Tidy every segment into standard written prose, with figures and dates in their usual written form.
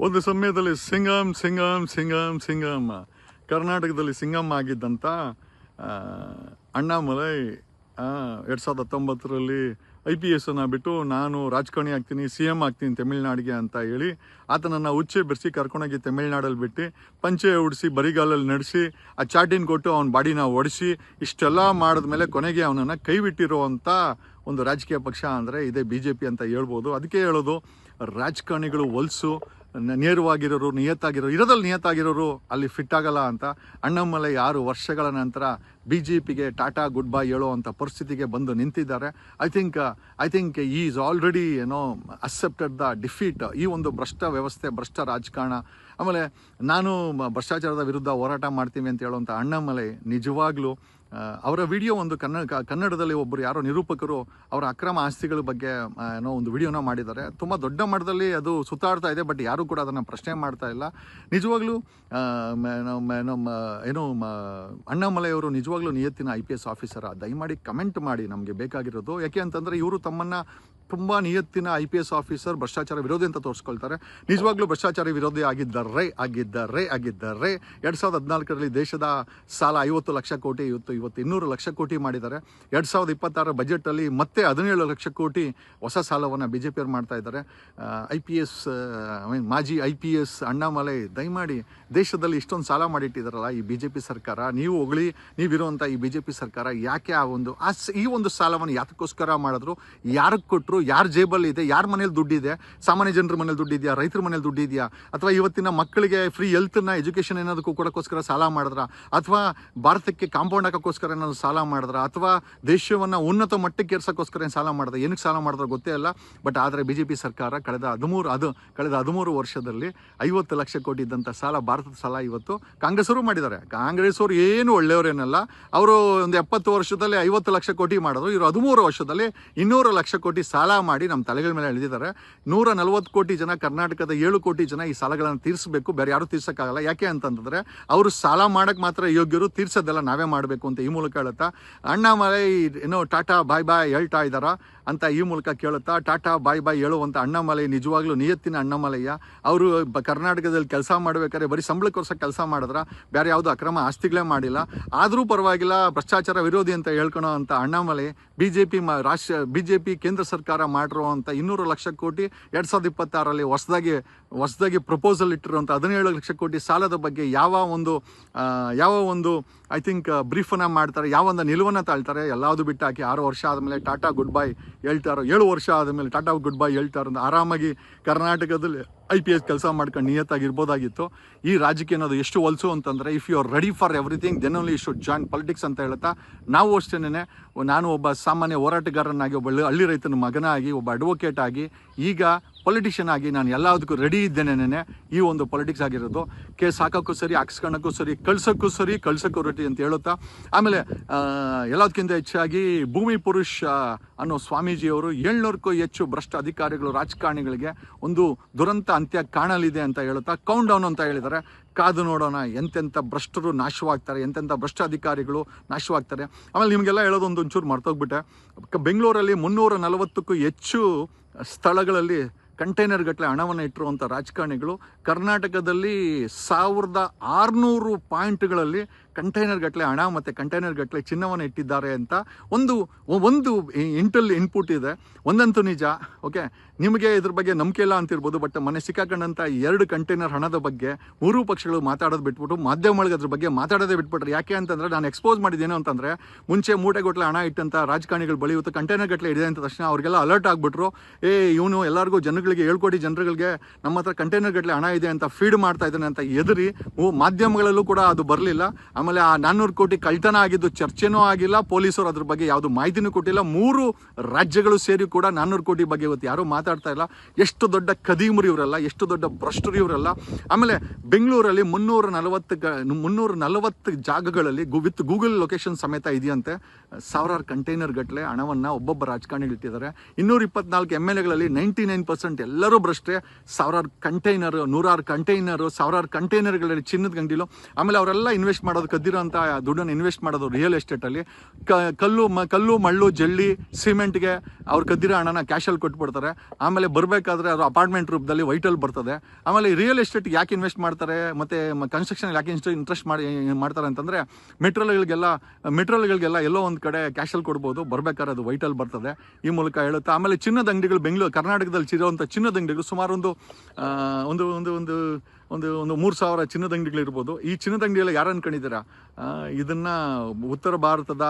ಒಂದು ಸಮಯದಲ್ಲಿ ಸಿಂಗಮ್ ಸಿಂಗಮ್ ಸಿಂಗಮ್ ಸಿಂಗಮ್ ಕರ್ನಾಟಕದಲ್ಲಿ ಸಿಂಗಮ್ ಆಗಿದ್ದಂಥ ಅಣ್ಣಾಮಲೈ 2019ರಲ್ಲಿ IPS ಬಿಟ್ಟು ನಾನು ರಾಜಕಾರಣಿ ಆಗ್ತೀನಿ, CM ಆಗ್ತೀನಿ ತಮಿಳ್ನಾಡಿಗೆ ಅಂತ ಹೇಳಿ ಆತನನ್ನು ಉಚ್ಚೆ ಬೆರೆಸಿ ಕರ್ಕೊಂಡೋಗಿ ತಮಿಳ್ನಾಡಲ್ಲಿ ಬಿಟ್ಟು ಪಂಚೆ ಉಡಿಸಿ ಬರಿಗಾಲಲ್ಲಿ ನಡೆಸಿ ಆ ಚಾಟಿನ ಕೊಟ್ಟು ಅವನ ಬಾಡಿನ ಒಡಿಸಿ ಇಷ್ಟೆಲ್ಲ ಮಾಡಿದ್ಮೇಲೆ ಕೊನೆಗೆ ಅವನನ್ನು ಕೈ ಬಿಟ್ಟಿರುವಂಥ ಒಂದು ರಾಜಕೀಯ ಪಕ್ಷ ಅಂದರೆ ಇದೇ BJP ಅಂತ ಹೇಳ್ಬೋದು. ಅದಕ್ಕೆ ಹೇಳೋದು, ರಾಜಕಾರಣಿಗಳು ಹೊಲಸು, ನೇರವಾಗಿರೋರು, ನಿಯತ್ತಾಗಿರೋರು ಅಲ್ಲಿ ಫಿಟ್ ಆಗಲ್ಲ ಅಂತ. ಅಣ್ಣಾಮಲೈ 6 ವರ್ಷಗಳ ನಂತರ BJPಗೆ ಟಾಟಾ ಗುಡ್ ಬೈ ಹೇಳೋವಂಥ ಪರಿಸ್ಥಿತಿಗೆ ಬಂದು ನಿಂತಿದ್ದಾರೆ. I think is already accepted the defeat. ಈ ಒಂದು ಭ್ರಷ್ಟ ವ್ಯವಸ್ಥೆ, ಭ್ರಷ್ಟ ರಾಜಕಾರಣ. ಆಮೇಲೆ ನಾನು ಭ್ರಷ್ಟಾಚಾರದ ವಿರುದ್ಧ ಹೋರಾಟ ಮಾಡ್ತೀವಿ ಅಂತ ಹೇಳುವಂಥ ಅಣ್ಣಾಮಲೈ ನಿಜವಾಗ್ಲೂ ಅವರ ವಿಡಿಯೋ ಒಂದು ಕನ್ನಡದಲ್ಲಿ ಒಬ್ಬರು ಯಾರೋ ನಿರೂಪಕರು ಅವರ ಅಕ್ರಮ ಆಸ್ತಿಗಳ ಬಗ್ಗೆ ಒಂದು ವಿಡಿಯೋನ ಮಾಡಿದ್ದಾರೆ. ತುಂಬ ದೊಡ್ಡ ಮಟ್ಟದಲ್ಲಿ ಅದು ಸುತ್ತಾಡ್ತಾ ಇದೆ, ಬಟ್ ಯಾರೂ ಕೂಡ ಅದನ್ನು ಪ್ರಶ್ನೆ ಮಾಡ್ತಾ ಇಲ್ಲ. ನಿಜವಾಗ್ಲೂ ಅಣ್ಣಾಮಲೈ ಅವರು ನಿಜವಾಗ್ಲೂ ನಿಯತ್ತಿನ IPS ಆಫೀಸರ? ದಯಮಾಡಿ ಕಮೆಂಟ್ ಮಾಡಿ, ನಮಗೆ ಬೇಕಾಗಿರೋದು. ಯಾಕೆ ಅಂತಂದರೆ ಇವರು ತಮ್ಮನ್ನು ತುಂಬ ನಿಯತ್ತಿನ IPS ಆಫೀಸರ್, ಭ್ರಷ್ಟಾಚಾರ ವಿರೋಧಿ ಅಂತ ತೋರಿಸ್ಕೊಳ್ತಾರೆ. ನಿಜವಾಗ್ಲೂ ಭ್ರಷ್ಟಾಚಾರ ವಿರೋಧಿ ಆಗಿದ್ದಾರೆ. 2014ರಲ್ಲಿ ದೇಶದ ಸಾಲ 50 ಲಕ್ಷ ಕೋಟಿ, ಇವತ್ತು 200 ಲಕ್ಷ ಕೋಟಿ ಮಾಡಿದ್ದಾರೆ. 2026 ಬಜೆಟಲ್ಲಿ ಮತ್ತೆ 17 ಲಕ್ಷ ಕೋಟಿ ಹೊಸ ಸಾಲವನ್ನು BJP ಅವ್ರು ಮಾಡ್ತಾ ಇದ್ದಾರೆ. ಮಾಜಿ IPS ಅಣ್ಣಾಮಲೈ, ದಯಮಾಡಿ ದೇಶದಲ್ಲಿ ಇಷ್ಟೊಂದು ಸಾಲ ಮಾಡಿಟ್ಟಿದ್ದಾರಲ್ಲ ಈ BJP ಸರ್ಕಾರ, ನೀವಿರುವಂಥ ಈ BJP ಸರ್ಕಾರ ಯಾಕೆ ಈ ಒಂದು ಸಾಲವನ್ನು ಯಾತಕ್ಕೋಸ್ಕರ ಮಾಡಿದ್ರು, ಯಾರಿಗೆ ಕೊಟ್ಟರು, ಯಾರ ಜೇಬಲ್ಲಿ ಇದೆ, ಯಾರ ಮನೇಲಿ ದುಡ್ಡಿದೆ? ಸಾಮಾನ್ಯ ಜನರ ಮನೇಲಿ ದುಡ್ಡಿದೆಯಾ? ರೈತರ ಮನೇಲಿ ದುಡ್ಡಿದೆಯಾ? ಅಥವಾ ಇವತ್ತಿನ ಮಕ್ಕಳಿಗೆ ಫ್ರೀ ಹೆಲ್ತ್ನ, ಎಜುಕೇಷನ್ ಏನಾದಕ್ಕೂ ಕೊಡೋಕ್ಕೋಸ್ಕರ ಸಾಲ ಮಾಡಿದ್ರ? ಅಥವಾ ಭಾರತಕ್ಕೆ ಕಾಂಪೌಂಡ್ ಹಾಕೋಕ್ಕೋಸ್ಕರ ಏನಾದ್ರು ಸಾಲ ಮಾಡಿದ್ರ? ಅಥವಾ ದೇಶವನ್ನು ಉನ್ನತ ಮಟ್ಟಕ್ಕೆ ಏರ್ಸೋಕ್ಕೋಸ್ಕರ ಸಾಲ ಮಾಡಿದ್ರೆ? ಏನಕ್ಕೆ ಸಾಲ ಮಾಡಿದ್ರೆ ಗೊತ್ತೇ ಇಲ್ಲ. ಬಟ್ ಆದರೆ BJP ಸರ್ಕಾರ ಕಳೆದ 13 ವರ್ಷದಲ್ಲಿ 50 ಲಕ್ಷ ಕೋಟಿ ಇದ್ದಂಥ ಸಾಲ, ಭಾರತದ ಸಾಲ ಇವತ್ತು ಕಾಂಗ್ರೆಸ್ಸವರು ಮಾಡಿದ್ದಾರೆ. ಕಾಂಗ್ರೆಸ್ಸವರು ಏನು ಒಳ್ಳೆಯವರೇನಲ್ಲ. ಅವರು ಒಂದು 70 ವರ್ಷದಲ್ಲಿ 50 ಲಕ್ಷ ಕೋಟಿ ಮಾಡಿದ್ರು. ಇವರು 13 ವರ್ಷದಲ್ಲಿ 200 ಲಕ್ಷ ಕೋಟಿ ಸಾಲ ಮಾಡಿ ನಮ್ಮ ತಲೆಗಳ ಮೇಲೆ ಎಳೆದಿದ್ದಾರೆ. 140 ಕೋಟಿ ಜನ, ಕರ್ನಾಟಕದ 7 ಕೋಟಿ ಜನ ಈ ಸಾಲಗಳನ್ನು ತೀರಿಸಬೇಕು, ಬೇರೆ ಯಾರು ತೀರ್ಸೋಕ್ಕಾಗಲ್ಲ. ಯಾಕೆ ಅಂತಂದ್ರೆ ಅವರು ಸಾಲ ಮಾಡಕ್ಕೆ ಮಾತ್ರ ಯೋಗ್ಯರು, ತೀರ್ಸೋದೆಲ್ಲ ನಾವೇ ಮಾಡಬೇಕು ಅಂತ ಈ ಮೂಲಕ ಹೇಳುತ್ತಾ ಅಣ್ಣಾಮಲೈ ಟಾಟಾ ಬಾಯ್ ಬಾಯ್ ಹೇಳ್ತಾ ಇದ್ದಾರಾ ಅಂತ ಈ ಮೂಲಕ ಕೇಳುತ್ತಾ, ಟಾಟಾ ಬಾಯ್ ಬಾಯ್ ಹೇಳುವಂಥ ಅಣ್ಣಾಮಲೈ ನಿಜವಾಗ್ಲೂ ನಿಯತ್ತಿನ ಅಣ್ಣಾಮಲಯ್ಯ. ಅವರು ಕರ್ನಾಟಕದಲ್ಲಿ ಕೆಲಸ ಮಾಡಬೇಕಾದ್ರೆ ಬರೀ ಸಂಬಳಕ್ಕೋಸ್ಕರ ಕೆಲಸ ಮಾಡಿದ್ರ, ಬೇರೆ ಯಾವುದೋ ಅಕ್ರಮ ಆಸ್ತಿಗಳೇ ಮಾಡಿಲ್ಲ. ಆದರೂ ಪರವಾಗಿಲ್ಲ, ಭ್ರಷ್ಟಾಚಾರ ವಿರೋಧಿ ಅಂತ ಹೇಳ್ಕೊಳೋ ಅಂತ ಅಣ್ಣಾಮಲೈ BJP ಕೇಂದ್ರ ಸರ್ಕಾರ ಮಾಡಿರುವಂಥ 200 ಲಕ್ಷ ಕೋಟಿ 2026ರಲ್ಲಿ ಹೊಸದಾಗಿ ಪ್ರಪೋಸಲ್ ಇಟ್ಟಿರುವಂಥ 17 ಲಕ್ಷ ಕೋಟಿ ಸಾಲದ ಬಗ್ಗೆ ಯಾವ ಒಂದು ಐ ಥಿಂಕ್ ಬ್ರೀಫನ್ನು ಮಾಡ್ತಾರೆ, ಯಾವ ಒಂದು ನಿಲುವನ್ನು ತಾಳ್ತಾರೆ? ಎಲ್ಲಾವುದು ಬಿಟ್ಟಾಕಿ 6 ವರ್ಷ ಆದಮೇಲೆ ಟಾಟಾ ಗುಡ್ ಬೈ ಹೇಳ್ತಾರೋ, 7 ವರ್ಷ ಆದಮೇಲೆ ಟಾಟಾ ಗುಡ್ ಬೈ ಹೇಳ್ತಾರೋ, ಆರಾಮಾಗಿ ಕರ್ನಾಟಕದಲ್ಲಿ IPS ಕೆಲಸ ಮಾಡ್ಕೊಂಡು ನಿಯತ್ತಾಗಿರ್ಬೋದಾಗಿತ್ತು. ಈ ರಾಜಕೀಯ ಅನ್ನೋದು ಎಷ್ಟು ಹೊಲಸು ಅಂತಂದರೆ, if you are ready for everything then only you should join politics ಅಂತ ಹೇಳ್ತಾ, ನಾವು ಅಷ್ಟೇನೆ, ನಾನು ಒಬ್ಬ ಸಾಮಾನ್ಯ ಹೋರಾಟಗಾರನಾಗಿ, ಒಬ್ಬ ಹಳ್ಳಿ ರೈತನ ಮಗನಾಗಿ, ಒಬ್ಬ ಅಡ್ವೊಕೇಟ್ ಆಗಿ, ಈಗ ಪೊಲಿಟಿಷಿಯನ್ ಆಗಿ ನಾನು ಎಲ್ಲದಕ್ಕೂ ರೆಡಿ ಇದ್ದೇನೆ. ಈ ಒಂದು ಪೊಲಿಟಿಕ್ಸ್ ಆಗಿರೋದು ಕೇಸ್ ಹಾಕೋಕ್ಕೂ ಸರಿ, ಹಾಕ್ಸ್ಕೊಳ್ಳೋಕ್ಕೂ ಸರಿ, ಕಳ್ಸೋಕ್ಕೂ ರೆಡಿ ಅಂತ ಹೇಳುತ್ತಾ, ಆಮೇಲೆ ಎಲ್ಲದಕ್ಕಿಂತ ಹೆಚ್ಚಾಗಿ ಭೂಮಿ ಪುರುಷ್ ಅನ್ನೋ ಸ್ವಾಮೀಜಿಯವರು 700ಕ್ಕೂ ಹೆಚ್ಚು ಭ್ರಷ್ಟ ಅಧಿಕಾರಿಗಳು, ರಾಜಕಾರಣಿಗಳಿಗೆ ಒಂದು ದುರಂತ ಅಂತ್ಯ ಕಾಣಲಿದೆ ಅಂತ ಹೇಳುತ್ತಾ ಕೌಂಟ್ ಡೌನ್ ಅಂತ ಹೇಳಿದ್ದಾರೆ. ಕಾದು ನೋಡೋಣ ಎಂತೆಂಥ ಭ್ರಷ್ಟರು ನಾಶವಾಗ್ತಾರೆ, ಎಂತೆಂಥ ಭ್ರಷ್ಟ ಅಧಿಕಾರಿಗಳು ನಾಶವಾಗ್ತಾರೆ. ಆಮೇಲೆ ನಿಮಗೆಲ್ಲ ಹೇಳೋದು ಒಂಚೂರು ಮರ್ತೋಗ್ಬಿಟ್ಟೆ. ಬೆಂಗಳೂರಲ್ಲಿ 340ಕ್ಕೂ ಹೆಚ್ಚು ಸ್ಥಳಗಳಲ್ಲಿ ಕಂಟೈನರ್ ಗಟ್ಟಲೆ ಹಣವನ್ನು ಇಟ್ಟಿರುವಂಥ ರಾಜಕಾರಣಿಗಳು ಕರ್ನಾಟಕದಲ್ಲಿ 1600 ಪಾಯಿಂಟ್ಗಳಲ್ಲಿ ಕಂಟೈನರ್ ಗಟ್ಟಲೆ ಹಣ ಮತ್ತು ಕಂಟೈನರ್ ಗಟ್ಟಲೆ ಚಿನ್ನವನ್ನು ಇಟ್ಟಿದ್ದಾರೆ ಅಂತ ಒಂದು ಇನ್ಪುಟ್ ಇದೆ. ಒಂದಂತೂ ನಿಜ, ಓಕೆ, ನಿಮಗೆ ಇದ್ರ ಬಗ್ಗೆ ನಂಬಿಕೆ ಇಲ್ಲ ಅಂತಿರ್ಬೋದು, ಬಟ್ ಮೊನ್ನೆ ಸಿಕ್ಕಾಕೊಂಡಂಥ 2 ಕಂಟೈನರ್ ಹಣದ ಬಗ್ಗೆ 3 ಪಕ್ಷಗಳು ಮಾತಾಡೋದು ಬಿಟ್ಬಿಟ್ಟು ಮಾಧ್ಯಮಗಳಿಗೆ ಅದ್ರ ಬಗ್ಗೆ ಮಾತಾಡೋದೇ ಬಿಟ್ಬಿಟ್ರೆ. ಯಾಕೆ ಅಂತಂದರೆ, ನಾನು ಎಕ್ಸ್ಪೋಸ್ ಮಾಡಿದ್ದೇನು ಅಂತಂದರೆ, ಮುಂಚೆ ಮೂಟೆಗಟ್ಟಲೆ ಹಣ ಇಟ್ಟಂಥ ರಾಜಕಾರಣಿಗಳು ಬಳಿ ಇವತ್ತು ಕಂಟೈನರ್ ಗಟ್ಟಲೆ ಇದೆ ಅಂತ ತಕ್ಷಣ ಅವ್ರಿಗೆಲ್ಲ ಅಲರ್ಟ್ ಆಗಿಬಿಟ್ರು. ಇವನು ಎಲ್ಲರಿಗೂ ಜನಗಳಿಗೆ 7 ಕೋಟಿ ಜನಗಳಿಗೆ ನಮ್ಮ ಹತ್ರ ಕಂಟೈನರ್ ಗಟ್ಟಲೆ ಹಣ ಇದೆ ಅಂತ ಫೀಡ್ ಮಾಡ್ತಾ ಇದ್ದಾನೆ ಅಂತ ಎದುರಿ ಮಾಧ್ಯಮಗಳಲ್ಲೂ ಕೂಡ ಅದು ಬರಲಿಲ್ಲ. ಆಮೇಲೆ ಆ 400 ಕೋಟಿ ಕಳ್ತನ ಆಗಿದ್ದು ಚರ್ಚೆನೂ ಆಗಿಲ್ಲ, ಪೊಲೀಸರು ಅದ್ರ ಬಗ್ಗೆ ಯಾವುದು ಮಾಹಿತಿನೂ ಕೊಟ್ಟಿಲ್ಲ. 3 ರಾಜ್ಯಗಳು ಸೇರಿ ಕೂಡ 400 ಕೋಟಿ ಬಗ್ಗೆ ಇವತ್ತು ಯಾರೂ ಮಾತಾಡ್ತಾ ಇಲ್ಲ. ಎಷ್ಟು ದೊಡ್ಡ ಕದೀಮರು ಇವರೆಲ್ಲ, ಎಷ್ಟು ದೊಡ್ಡ ಭ್ರಷ್ಟರು ಇವರೆಲ್ಲ. ಆಮೇಲೆ ಬೆಂಗಳೂರಲ್ಲಿ 340 ಜಾಗಗಳಲ್ಲಿ ವಿತ್ ಗೂಗಲ್ ಲೊಕೇಶನ್ ಸಮೇತ ಇದೆಯಂತೆ. ಸಾವಿರಾರು ಕಂಟೈನರ್ ಗಟ್ಟಲೆ ಹಣವನ್ನು ಒಬ್ಬೊಬ್ಬ ರಾಜಕಾರಣಿಗಳು ಇಟ್ಟಿದ್ದಾರೆ. 224 MLAಗಳಲ್ಲಿ 99% ಎಲ್ಲರೂ ಭ್ರಷ್ಟೆ. ಸಾವಿರಾರು ಕಂಟೈನರು, ನೂರಾರು ಕಂಟೈನರು, ಸಾವಿರಾರು ಕಂಟೈನರ್ಗಳಲ್ಲಿ ಚಿನ್ನದ ಅಂಗಡಿಲು. ಆಮೇಲೆ ಅವರೆಲ್ಲ ಇನ್ವೆಸ್ಟ್ ಮಾಡೋದು, ಕದ್ದಿರೋ ಅಂತ ದುಡ್ಡನ್ನು ಇನ್ವೆಸ್ಟ್ ಮಾಡೋದು ರಿಯಲ್ ಎಸ್ಟೇಟಲ್ಲಿ. ಕಲ್ಲು ಮಳ್ಳು ಜಲ್ಲಿ ಸಿಮೆಂಟ್ಗೆ ಅವ್ರು ಕದ್ದಿರೋ ಹಣನ ಕ್ಯಾಶಲ್ಲಿ ಕೊಟ್ಬಿಡ್ತಾರೆ. ಆಮೇಲೆ ಬರಬೇಕಾದ್ರೆ ಅದು ಅಪಾರ್ಟ್ಮೆಂಟ್ ರೂಪದಲ್ಲಿ ವೈಟಲ್ಲಿ ಬರ್ತದೆ. ಆಮೇಲೆ ರಿಯಲ್ ಎಸ್ಟೇಟ್ ಯಾಕೆ ಇನ್ವೆಸ್ಟ್ ಮಾಡ್ತಾರೆ ಮತ್ತು ಕನ್ಸ್ಟ್ರಕ್ಷನ್ ಯಾಕೆ ಇಂಟ್ರೆಸ್ಟ್ ಮಾಡ್ತಾರೆ ಅಂತಂದರೆ ಮೆಟ್ರೋಲ್ಗಳಿಗೆಲ್ಲ ಎಲ್ಲೋ ಒಂದು ಕಡೆ ಕ್ಯಾಶಲ್ಲಿ ಕೊಡ್ಬೋದು, ಬರ್ಬೇಕಾದ್ರೆ ಅದು ವೈಟಲ್ಲಿ ಬರ್ತದೆ, ಈ ಮೂಲಕ ಹೇಳುತ್ತೆ. ಆಮೇಲೆ ಚಿನ್ನದ ಅಂಗಡಿಗಳು ಕರ್ನಾಟಕದಲ್ಲಿ ಇರುವಂಥ ಚಿನ್ನದ ಅಂಗಡಿಗಳು ಸುಮಾರು ಒಂದು 3,000 ಚಿನ್ನದ ಅಂಗಡಿಗಳಿರ್ಬೋದು. ಈ ಚಿನ್ನದ ಅಂಗಡಿಯಲ್ಲಿ ಯಾರು ಅನ್ಕೊಂಡಿದ್ದೀರಾ? ಇದನ್ನು ಉತ್ತರ ಭಾರತದ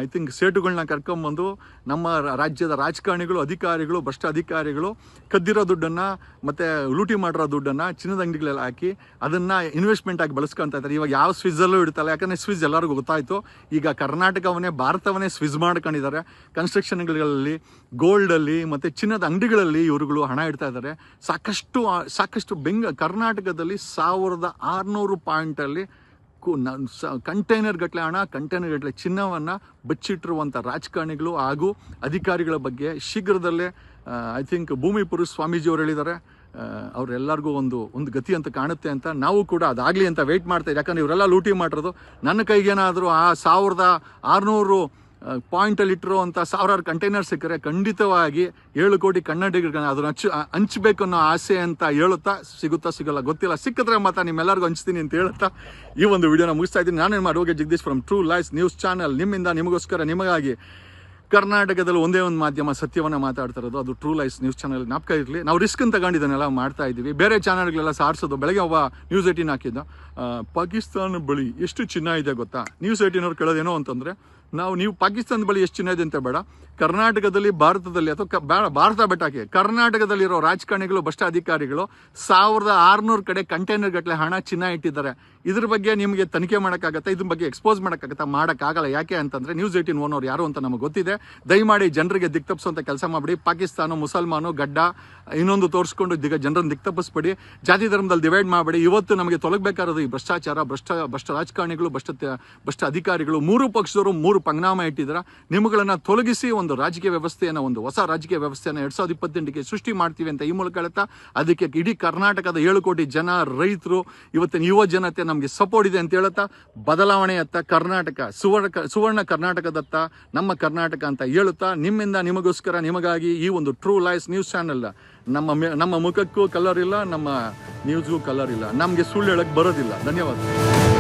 ಐ ಥಿಂಕ್ ಸೇಟುಗಳನ್ನ ಕರ್ಕೊಂಬಂದು ನಮ್ಮ ರಾಜ್ಯದ ರಾಜಕಾರಣಿಗಳು, ಅಧಿಕಾರಿಗಳು, ಭ್ರಷ್ಟ ಅಧಿಕಾರಿಗಳು ಕದ್ದಿರೋ ದುಡ್ಡನ್ನು ಮತ್ತು ಲೂಟಿ ಮಾಡಿರೋ ದುಡ್ಡನ್ನು ಚಿನ್ನದ ಅಂಗಡಿಗಳಲ್ಲಿ ಹಾಕಿ ಅದನ್ನು ಇನ್ವೆಸ್ಟ್ಮೆಂಟ್ ಆಗಿ ಬಳಸ್ಕೊತಾ ಇದ್ದಾರೆ. ಇವಾಗ ಯಾವ ಸ್ವಿಜ್ಜಲ್ಲೂ ಇಡ್ತಲ್ಲ, ಯಾಕಂದರೆ ಸ್ವಿಜ್ ಎಲ್ಲರಿಗೂ ಗೊತ್ತಾಯಿತು. ಈಗ ಭಾರತವನ್ನೇ ಸ್ವಿಜ್ ಮಾಡ್ಕೊಂಡಿದ್ದಾರೆ. ಕನ್ಸ್ಟ್ರಕ್ಷನ್ಗಳಲ್ಲಿ, ಗೋಲ್ಡಲ್ಲಿ ಮತ್ತು ಚಿನ್ನದ ಅಂಗಡಿಗಳಲ್ಲಿ ಇವರುಗಳು ಹಣ ಇಡ್ತಾ ಇದ್ದಾರೆ. ಸಾಕಷ್ಟು ಕರ್ನಾಟಕದಲ್ಲಿ 1600 ಪಾಯಿಂಟಲ್ಲಿ ಕಂಟೈನರ್ ಗಟ್ಟಲೆ ಹಣ, ಕಂಟೈನರ್ ಗಟ್ಟಲೆ ಚಿನ್ನವನ್ನು ಬಚ್ಚಿಟ್ಟಿರುವಂಥ ರಾಜಕಾರಣಿಗಳು ಹಾಗೂ ಅಧಿಕಾರಿಗಳ ಬಗ್ಗೆ ಶೀಘ್ರದಲ್ಲೇ ಐ ಥಿಂಕ್ ಭೂಮಿ ಪುರುಷ್ ಸ್ವಾಮೀಜಿಯವರು ಹೇಳಿದ್ದಾರೆ, ಅವರೆಲ್ಲರಿಗೂ ಒಂದು ಗತಿ ಅಂತ ಕಾಣುತ್ತೆ ಅಂತ. ನಾವು ಕೂಡ ಅದಾಗಲಿ ಅಂತ ವೆಯ್ಟ್ ಮಾಡ್ತಾ ಇದ್ದೀವಿ. ಯಾಕಂದರೆ ಇವರೆಲ್ಲ ಲೂಟಿ ಮಾಡಿರೋದು. ನನ್ನ ಕೈಗೇನಾದರೂ ಆ 1600 ಪಾಯಿಂಟಲ್ಲಿ ಇಟ್ಟಿರುವಂಥ ಸಾವಿರಾರು ಕಂಟೈನರ್ ಸಿಕ್ಕರೆ ಖಂಡಿತವಾಗಿ 7 ಕೋಟಿ ಕನ್ನಡಿಗರಿಗೆ ಅದನ್ನು ಹಂಚಬೇಕು ಅನ್ನೋ ಆಸೆ ಅಂತ ಹೇಳುತ್ತಾ, ಸಿಗಲ್ಲ ಗೊತ್ತಿಲ್ಲ, ಸಿಕ್ಕಿದ್ರೆ ಮಾತ್ರ ನಿಮ್ಮೆಲ್ಲರಿಗೂ ಹಂಚ್ತೀನಿ ಅಂತ ಹೇಳುತ್ತಾ ಈ ಒಂದು ವಿಡಿಯೋನ ಮುಗಿಸ್ತಾ ಇದ್ದೀನಿ. ನಾನು ನಿಮ್ಮ ಅಡುಗೆ Jagadish from true life news channel. ನಿಮ್ಮಿಂದ ನಿಮಗೋಸ್ಕರ, ನಿಮಗಾಗಿ ಕರ್ನಾಟಕದಲ್ಲಿ ಒಂದೇ ಒಂದು ಮಾಧ್ಯಮ ಸತ್ಯವನ್ನು ಮಾತಾಡ್ತಾ ಇರೋದು, ಅದು ಟ್ರೂ ಲೈಫ್ ನ್ಯೂಸ್ ಚಾನಲ್. ಜ್ಞಾಪಕ ಇರಲಿ, ನಾವು ರಿಸ್ಕ್ ಅಂತ ತಗೊಂಡಿದ್ದನ್ನೆಲ್ಲ ಮಾಡ್ತಾ ಇದ್ದೀವಿ. ಬೇರೆ ಚಾನಲ್ಗಳೆಲ್ಲ ಸಾರಿಸೋದು. ಬೆಳಗ್ಗೆ ಒಬ್ಬ ನ್ಯೂಸ್ 18 ಹಾಕಿದ್ದ, ಪಾಕಿಸ್ತಾನ ಬಳಿ ಎಷ್ಟು ಚಿನ್ನ ಇದೆ ಗೊತ್ತಾ? ನ್ಯೂಸ್ 18 ಅವ್ರು ಕೇಳೋದೇನೋ ಅಂತಂದರೆ, ನೀವು ಪಾಕಿಸ್ತಾನದ ಬಳಿ ಎಷ್ಟು ಚಿನ್ನ ಇದೆ ಅಂತ ಬೇಡ, ಕರ್ನಾಟಕದಲ್ಲಿ, ಭಾರತದಲ್ಲಿ ಅಥವಾ ಭಾರತ ಬೆಟ್ಟಾಕಿ ಕರ್ನಾಟಕದಲ್ಲಿರೋ ರಾಜಕಾರಣಿಗಳು, ಭ್ರಷ್ಟ ಅಧಿಕಾರಿಗಳು 1600 ಕಡೆ ಕಂಟೈನರ್ ಗಟ್ಟಲೆ ಹಣ, ಚಿನ್ನ ಇಟ್ಟಿದ್ದಾರೆ. ಇದ್ರ ಬಗ್ಗೆ ನಿಮಗೆ ತನಿಖೆ ಮಾಡೋಕ್ಕಾಗತ್ತಾ? ಇದ್ರ ಬಗ್ಗೆ ಎಕ್ಸ್ಪೋಸ್ ಮಾಡೋಕ್ಕಾಗಲ್ಲ. ಯಾಕೆ ಅಂತಂದರೆ ನ್ಯೂಸ್ 18 ಓನರ್ ಯಾರು ಅಂತ ನಮಗೆ ಗೊತ್ತಿದೆ. ದಯಮಾಡಿ ಜನರಿಗೆ ದಿಕ್ತಪ್ಪಿಸುವಂಥ ಕೆಲಸ ಮಾಡಿಬಿಡಿ. ಪಾಕಿಸ್ತಾನ, ಮುಸಲ್ಮಾನು, ಗಡ್ಡ ಇನ್ನೊಂದು ತೋರಿಸ್ಕೊಂಡು ಜನರನ್ನು ದಿಕ್ತಪ್ಪಿಸ್ಬೇಡಿ. ಜಾತಿ ಧರ್ಮದಲ್ಲಿ ಡಿವೈಡ್ ಮಾಡಬೇಡಿ. ಇವತ್ತು ನಮಗೆ ತೊಲಗಬೇಕಾರೋದು ಈ ಭ್ರಷ್ಟಾಚಾರ, ಭ್ರಷ್ಟ ರಾಜಕಾರಣಿಗಳು, ಭ್ರಷ್ಟ ಅಧಿಕಾರಿಗಳು. 3 ಪಕ್ಷದವರು 3 ಪಂಗನಾಮ ಇಟ್ಟಿದ್ದಾರೆ. ನಿಮ್ಮಗಳನ್ನು ತೊಲಗಿಸಿ ಒಂದು ರಾಜಕೀಯ ವ್ಯವಸ್ಥೆಯನ್ನು, ಒಂದು ಹೊಸ ರಾಜಕೀಯ ವ್ಯವಸ್ಥೆಯನ್ನು 2028ಕ್ಕೆ ಸೃಷ್ಟಿ ಮಾಡ್ತೀವಿ ಅಂತ ಈ ಮೂಲಕ ಹೇಳ್ತಾ, ಅದಕ್ಕೆ ಇಡೀ ಕರ್ನಾಟಕದ 7 ಕೋಟಿ ಜನ, ರೈತರು, ಇವತ್ತಿನ ಯುವ ಜನತೆ ನಮಗೆ ಸಪೋರ್ಟ್ ಇದೆ ಅಂತ ಹೇಳುತ್ತಾ, ಬದಲಾವಣೆಯತ್ತ ಕರ್ನಾಟಕ, ಸುವರ್ಣ ಕರ್ನಾಟಕದತ್ತ ನಮ್ಮ ಕರ್ನಾಟಕ ಅಂತ ಹೇಳುತ್ತಾ, ನಿಮ್ಮಿಂದ ನಿಮಗೋಸ್ಕರ, ನಿಮಗಾಗಿ ಈ ಒಂದು ಟ್ರೂ ಲೈಫ್ ನ್ಯೂಸ್ ಚಾನಲ್. ನಮ್ಮ ಮುಖಕ್ಕೂ ಕಲರ್ ಇಲ್ಲ, ನಮ್ಮ ನ್ಯೂಸ್ಗೂ ಕಲರ್ ಇಲ್ಲ. ನಮಗೆ ಸುಳ್ಳು ಹೇಳಕ್ಕೆ ಬರೋದಿಲ್ಲ. ಧನ್ಯವಾದ.